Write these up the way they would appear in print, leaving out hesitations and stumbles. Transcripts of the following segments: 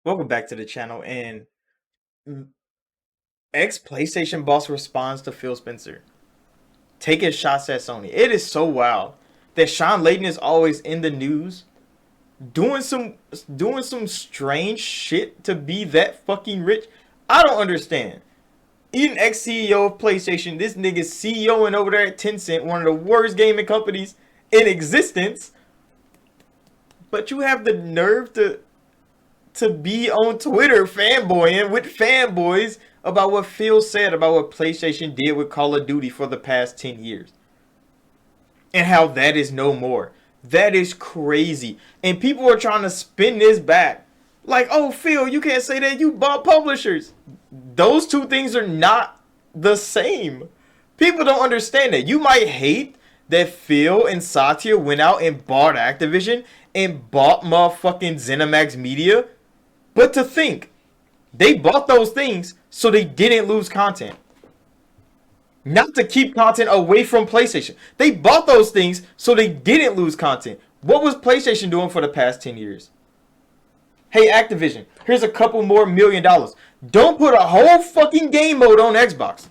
Welcome back to the channel. And ex PlayStation boss responds to Phil Spencer taking shots at Sony. It is so wild that Shawn Layden is always in the news doing some strange shit to be that fucking rich. I don't understand. Even ex CEO of PlayStation, this nigga's CEOing over there at Tencent, one of the worst gaming companies in existence. But you have the nerve to be on Twitter fanboying with fanboys about what Phil said about what PlayStation did with Call of Duty for the past 10 years. And how that is no more. That is crazy. And people are trying to spin this back. Like, oh, Phil, you can't say that. You bought publishers. Those two things are not the same. People don't understand that. You might hate that Phil and Satya went out and bought Activision and bought motherfucking ZeniMax Media. But to think, they bought those things so they didn't lose content. Not to keep content away from PlayStation. They bought those things so they didn't lose content. What was PlayStation doing for the past 10 years? Hey, Activision, here's a couple more $1 million. Don't put a whole fucking game mode on Xbox.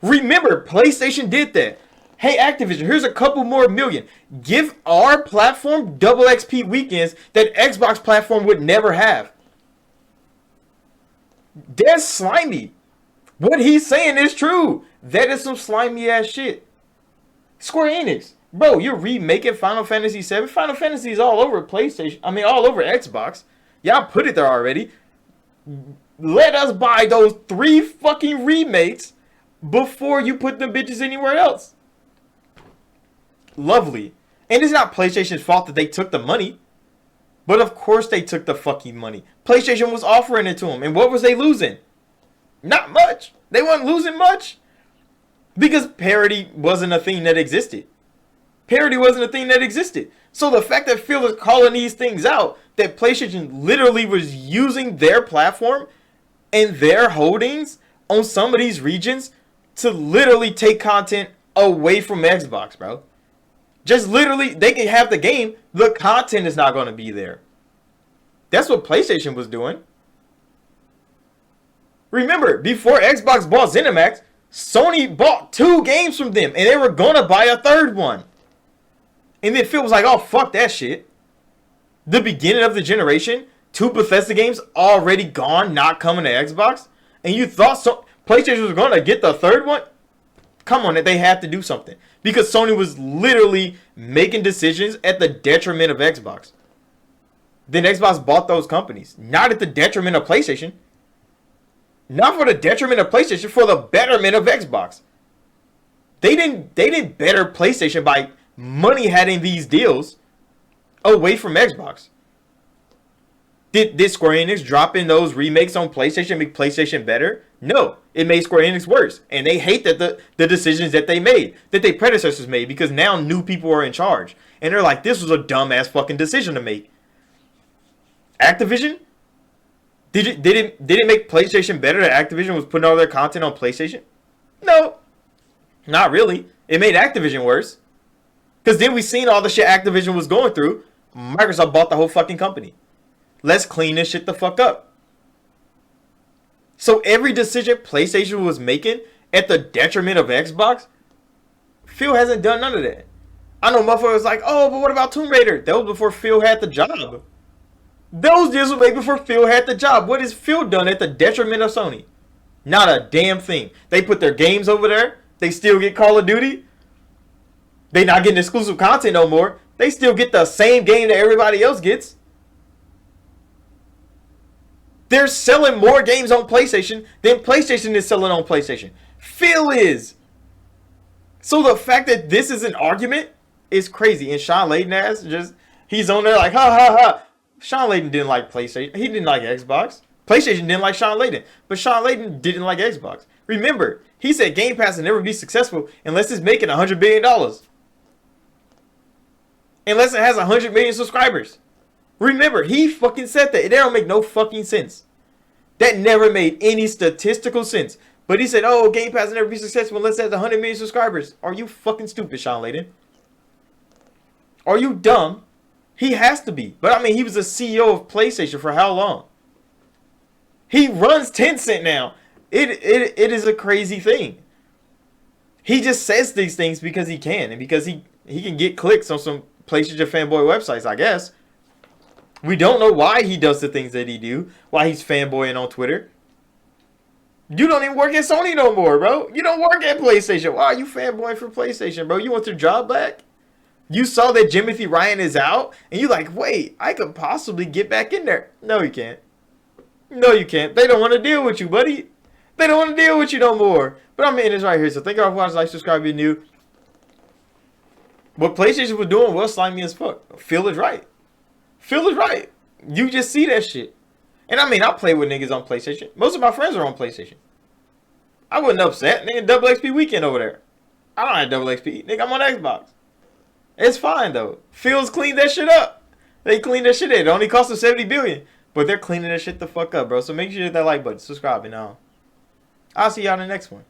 Remember, PlayStation did that. Hey, Activision, here's a couple more million. Give our platform double XP weekends that Xbox platform would never have. That's slimy. What he's saying is true. That is some slimy ass shit. Square Enix, bro, you're remaking Final Fantasy VII. Final Fantasy is all over PlayStation. I mean, all over Xbox. Y'all put it there already. Let us buy those 3 fucking remakes before you put them bitches anywhere else. Lovely. And it's not PlayStation's fault that they took the money. But of course they took the fucking money. PlayStation was offering it to them. And what was they losing? Not much. They weren't losing much. Because parity wasn't a thing that existed. Parity wasn't a thing that existed. So the fact that Phil is calling these things out, that PlayStation literally was using their platform and their holdings on some of these regions to literally take content away from Xbox, bro. Just literally, they can have the game, the content is not going to be there. That's what PlayStation was doing. Remember, before Xbox bought ZeniMax, Sony bought 2 games from them, and they were going to buy a 3rd one. And then Phil was like, oh, fuck that shit. The beginning of the generation, 2 Bethesda games already gone, not coming to Xbox. And you thought PlayStation was going to get the 3rd one? Come on, they had to do something. Because Sony was literally making decisions at the detriment of Xbox. Then Xbox bought those companies. Not at the detriment of PlayStation. Not for the detriment of PlayStation, for the betterment of Xbox. They didn't better PlayStation by money having these deals away from Xbox. Did Square Enix drop in those remakes on PlayStation make PlayStation better? No, it made Square Enix worse. And they hate that the decisions that they made, that their predecessors made, because now new people are in charge. And they're like, this was a dumbass fucking decision to make. Activision? Did it make PlayStation better that Activision was putting all their content on PlayStation? No, not really. It made Activision worse. Because then we seen all the shit Activision was going through. Microsoft bought the whole fucking company. Let's clean this shit the fuck up. So every decision PlayStation was making at the detriment of Xbox, Phil hasn't done none of that. I know motherfuckers was like, oh, but what about Tomb Raider? That was before Phil had the job. Those deals were made before Phil had the job. What has Phil done at the detriment of Sony? Not a damn thing. They put their games over there. They still get Call of Duty. They not getting exclusive content no more. They still get the same game that everybody else gets. They're selling more games on PlayStation than PlayStation is selling on PlayStation. Phil is. So the fact that this is an argument is crazy. And Shawn Layden he's on there like, ha ha ha. Shawn Layden didn't like PlayStation. He didn't like Xbox. PlayStation didn't like Shawn Layden. But Shawn Layden didn't like Xbox. Remember, he said Game Pass will never be successful unless it's making $100 billion. Unless it has 100 million subscribers. Remember, he fucking said that. It don't make no fucking sense. That never made any statistical sense. But he said, oh, Game Pass will never be successful unless it has 100 million subscribers. Are you fucking stupid, Shawn Layden? Are you dumb? He has to be. But I mean, he was the CEO of PlayStation for how long? He runs Tencent now. It is a crazy thing. He just says these things because he can, and because he can get clicks on some PlayStation fanboy websites, I guess. We don't know why he does the things that he do, why he's fanboying on Twitter. You don't even work at Sony no more, bro. You don't work at PlayStation. Why are you fanboying for PlayStation, bro? You want your job back? You saw that Timothy Ryan is out, and you're like, wait, I could possibly get back in there. No, you can't. No, you can't. They don't want to deal with you, buddy. They don't want to deal with you no more. But I'm in this right here. So thank y'all for watching, like, subscribe, be new. What PlayStation was doing was slimy as fuck. Phil is right. Phil is right. You just see that shit. And I mean, I play with niggas on PlayStation. Most of my friends are on PlayStation. I wasn't upset. Nigga, double XP weekend over there. I don't have double XP. Nigga, I'm on Xbox. It's fine, though. Phil's cleaned that shit up. They cleaned that shit in. It only cost them $70 billion. But they're cleaning that shit the fuck up, bro. So make sure you hit that like button. Subscribe, and I'll see y'all in the next one.